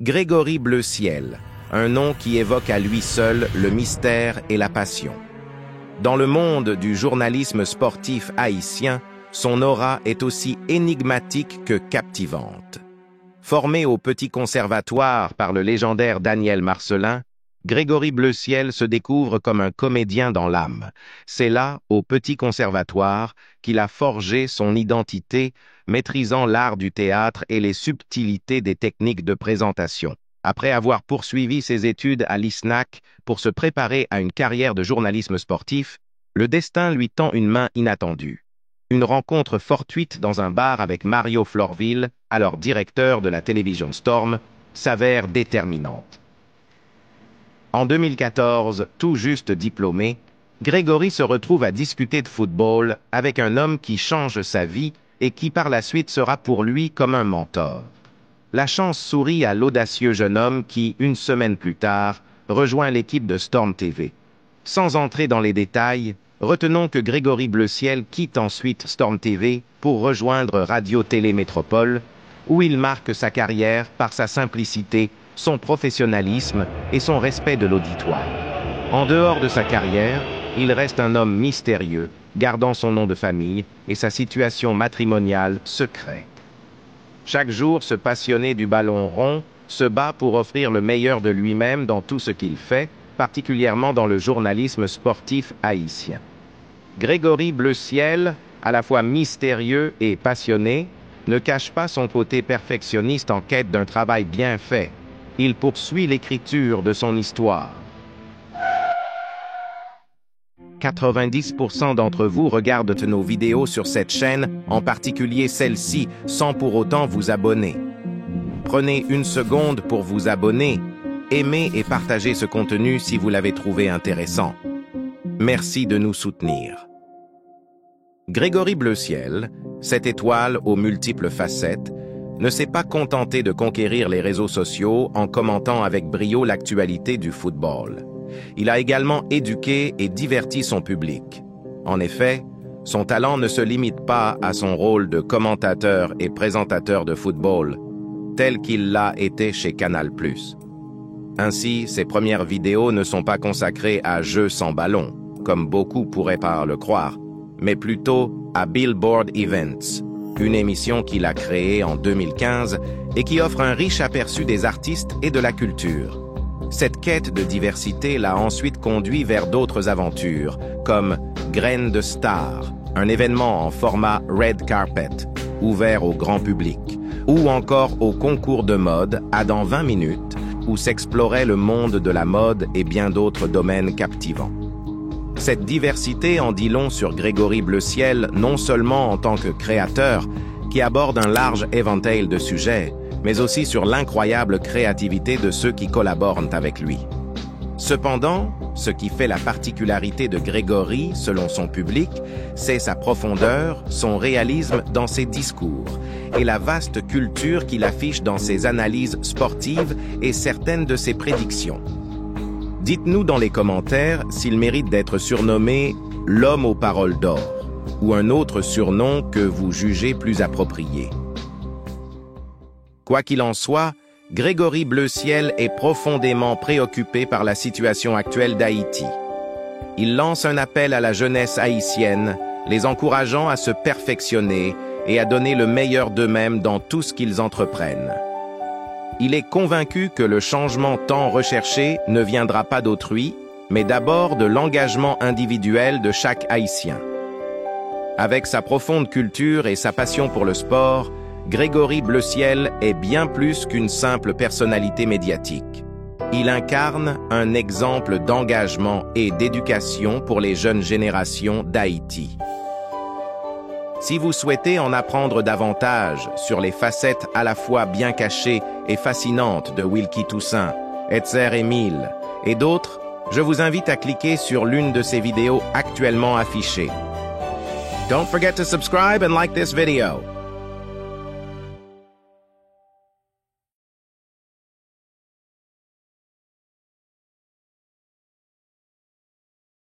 Grégory Bleuciel, un nom qui évoque à lui seul le mystère et la passion. Dans le monde du journalisme sportif haïtien, son aura est aussi énigmatique que captivante. Formé au Petit Conservatoire par le légendaire Daniel Marcellin, Grégory Bleuciel se découvre comme un comédien dans l'âme. C'est là, au Petit Conservatoire, qu'il a forgé son identité, maîtrisant l'art du théâtre et les subtilités des techniques de présentation. Après avoir poursuivi ses études à l'ISNAC pour se préparer à une carrière de journalisme sportif, le destin lui tend une main inattendue. Une rencontre fortuite dans un bar avec Mario Florville, alors directeur de la télévision Storm, s'avère déterminante. En 2014, tout juste diplômé, Grégory se retrouve à discuter de football avec un homme qui change sa vie et qui par la suite sera pour lui comme un mentor. La chance sourit à l'audacieux jeune homme qui, une semaine plus tard, rejoint l'équipe de Storm TV. Sans entrer dans les détails, retenons que Grégory Bleuciel quitte ensuite Storm TV pour rejoindre Radio-Télé Métropole, où il marque sa carrière par sa simplicité, son professionnalisme et son respect de l'auditoire. En dehors de sa carrière, il reste un homme mystérieux, gardant son nom de famille et sa situation matrimoniale secrète. Chaque jour, ce passionné du ballon rond se bat pour offrir le meilleur de lui-même dans tout ce qu'il fait, particulièrement dans le journalisme sportif haïtien. Grégory Bleuciel, à la fois mystérieux et passionné, ne cache pas son côté perfectionniste en quête d'un travail bien fait. Il poursuit l'écriture de son histoire. 90% d'entre vous regardent nos vidéos sur cette chaîne, en particulier celle-ci, sans pour autant vous abonner. Prenez une seconde pour vous abonner, aimez et partagez ce contenu si vous l'avez trouvé intéressant. Merci de nous soutenir. Grégory Bleuciel, cette étoile aux multiples facettes, ne s'est pas contenté de conquérir les réseaux sociaux en commentant avec brio l'actualité du football. Il a également éduqué et diverti son public. En effet, son talent ne se limite pas à son rôle de commentateur et présentateur de football, tel qu'il l'a été chez Canal+. Ainsi, ses premières vidéos ne sont pas consacrées à Jeux sans ballon, comme beaucoup pourraient par le croire, mais plutôt à Billboard Events, une émission qu'il a créée en 2015 et qui offre un riche aperçu des artistes et de la culture. Cette quête de diversité l'a ensuite conduit vers d'autres aventures, comme Graines de Star, un événement en format Red Carpet, ouvert au grand public, ou encore au concours de mode à dans 20 minutes, où s'explorait le monde de la mode et bien d'autres domaines captivants. Cette diversité en dit long sur Grégory Bleuciel, non seulement en tant que créateur, qui aborde un large éventail de sujets, mais aussi sur l'incroyable créativité de ceux qui collaborent avec lui. Cependant, ce qui fait la particularité de Grégory, selon son public, c'est sa profondeur, son réalisme dans ses discours et la vaste culture qu'il affiche dans ses analyses sportives et certaines de ses prédictions. Dites-nous dans les commentaires s'il mérite d'être surnommé « l'homme aux paroles d'or » ou un autre surnom que vous jugez plus approprié. Quoi qu'il en soit, Grégory Bleuciel est profondément préoccupé par la situation actuelle d'Haïti. Il lance un appel à la jeunesse haïtienne, les encourageant à se perfectionner et à donner le meilleur d'eux-mêmes dans tout ce qu'ils entreprennent. Il est convaincu que le changement tant recherché ne viendra pas d'autrui, mais d'abord de l'engagement individuel de chaque Haïtien. Avec sa profonde culture et sa passion pour le sport, Grégory Bleuciel est bien plus qu'une simple personnalité médiatique. Il incarne un exemple d'engagement et d'éducation pour les jeunes générations d'Haïti. Si vous souhaitez en apprendre davantage sur les facettes à la fois bien cachées et fascinantes de Wilkie Toussaint, Hetzer Émile et d'autres, je vous invite à cliquer sur l'une de ces vidéos actuellement affichées. Don't forget to subscribe and like this video.